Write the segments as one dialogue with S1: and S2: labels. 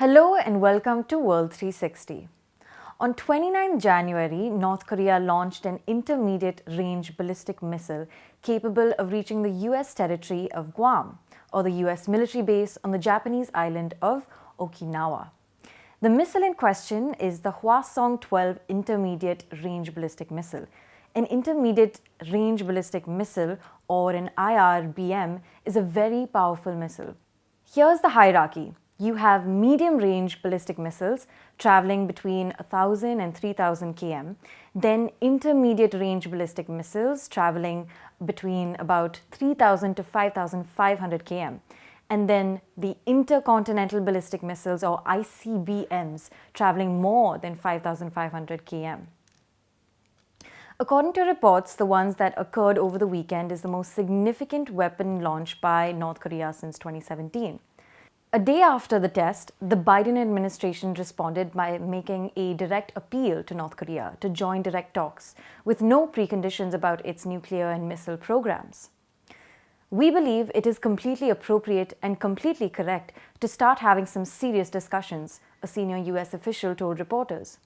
S1: Hello and welcome to World 360. On 29 January, North Korea launched an intermediate-range ballistic missile capable of reaching the US territory of Guam, or the US military base on the Japanese island of Okinawa. The missile in question is the Hwasong-12 Intermediate-Range Ballistic Missile. An intermediate-range ballistic missile, or an IRBM, is a very powerful missile. Here's the hierarchy. You have medium-range ballistic missiles traveling between 1,000 and 3,000 km, then intermediate-range ballistic missiles traveling between about 3,000 to 5,500 km, and then the intercontinental ballistic missiles, or ICBMs, traveling more than 5,500 km. According to reports, the ones that occurred over the weekend is the most significant weapon launch by North Korea since 2017. A day after the test, the Biden administration responded by making a direct appeal to North Korea to join direct talks with no preconditions about its nuclear and missile programs. We believe it is completely appropriate and completely correct to start having some serious discussions, a senior US official told reporters.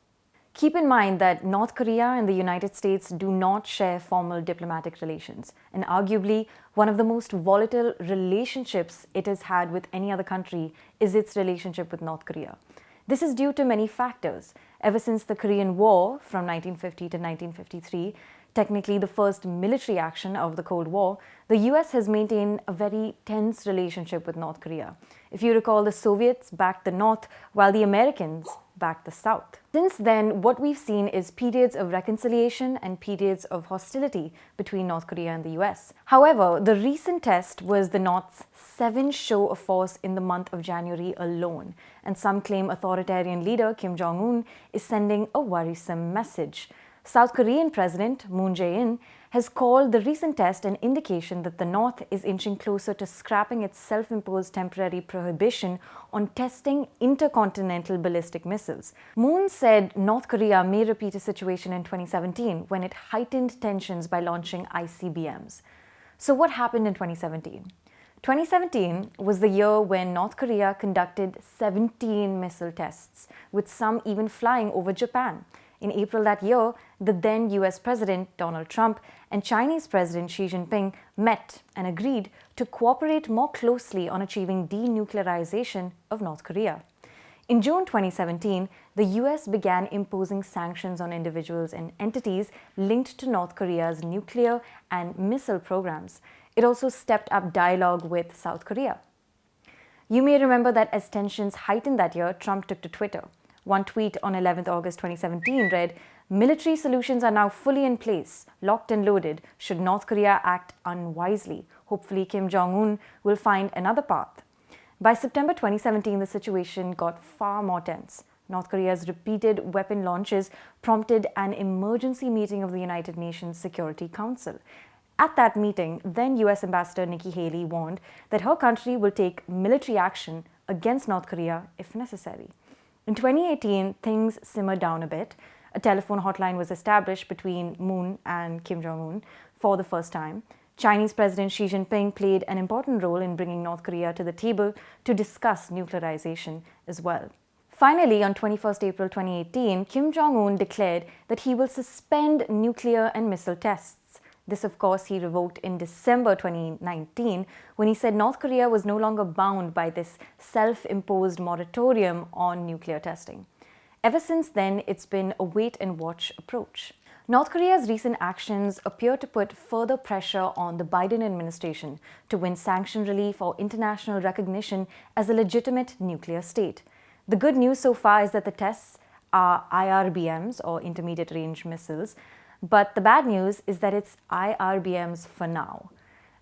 S1: Keep in mind that North Korea and the United States do not share formal diplomatic relations, and arguably one of the most volatile relationships it has had with any other country is its relationship with North Korea. This is due to many factors. Ever since the Korean War from 1950 to 1953, technically the first military action of the Cold War, the US has maintained a very tense relationship with North Korea. If you recall, the Soviets backed the North while the Americans backed the South. Since then, what we've seen is periods of reconciliation and periods of hostility between North Korea and the US. However, the recent test was the North's seventh show of force in the month of January alone, and some claim authoritarian leader Kim Jong-un is sending a worrisome message. South Korean President Moon Jae-in has called the recent test an indication that the North is inching closer to scrapping its self-imposed temporary prohibition on testing intercontinental ballistic missiles. Moon said North Korea may repeat a situation in 2017 when it heightened tensions by launching ICBMs. So what happened in 2017? 2017 was the year when North Korea conducted 17 missile tests, with some even flying over Japan. In April that year, the then US President Donald Trump and Chinese President Xi Jinping met and agreed to cooperate more closely on achieving denuclearization of North Korea. In June 2017, the US began imposing sanctions on individuals and entities linked to North Korea's nuclear and missile programs. It also stepped up dialogue with South Korea. You may remember that as tensions heightened that year, Trump took to Twitter. One tweet on 11th August 2017 read, "Military solutions are now fully in place, locked and loaded, should North Korea act unwisely. Hopefully Kim Jong-un will find another path." By September 2017, the situation got far more tense. North Korea's repeated weapon launches prompted an emergency meeting of the United Nations Security Council. At that meeting, then US Ambassador Nikki Haley warned that her country will take military action against North Korea if necessary. In 2018, things simmered down a bit. A telephone hotline was established between Moon and Kim Jong-un for the first time. Chinese President Xi Jinping played an important role in bringing North Korea to the table to discuss nuclearization as well. Finally, on 21st April 2018, Kim Jong-un declared that he will suspend nuclear and missile tests. This, of course, he revoked in December 2019 when he said North Korea was no longer bound by this self-imposed moratorium on nuclear testing. Ever since then, it's been a wait-and-watch approach. North Korea's recent actions appear to put further pressure on the Biden administration to win sanction relief or international recognition as a legitimate nuclear state. The good news so far is that the tests are IRBMs, or intermediate-range missiles, but the bad news is that it's IRBMs for now.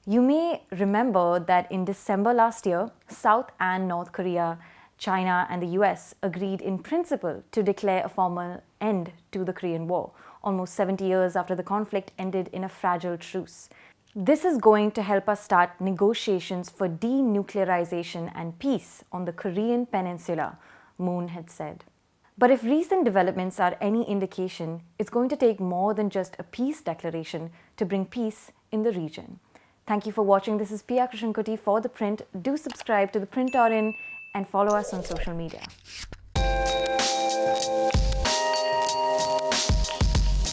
S1: You may remember that in December last year, South and North Korea, China and the US agreed in principle to declare a formal end to the Korean War, almost 70 years after the conflict ended in a fragile truce. This is going to help us start negotiations for denuclearization and peace on the Korean peninsula, Moon had said. But if recent developments are any indication, it's going to take more than just a peace declaration to bring peace in the region. Thank you for watching. This is Pia Krishnankutty for ThePrint. Do subscribe to ThePrint and follow us on social media.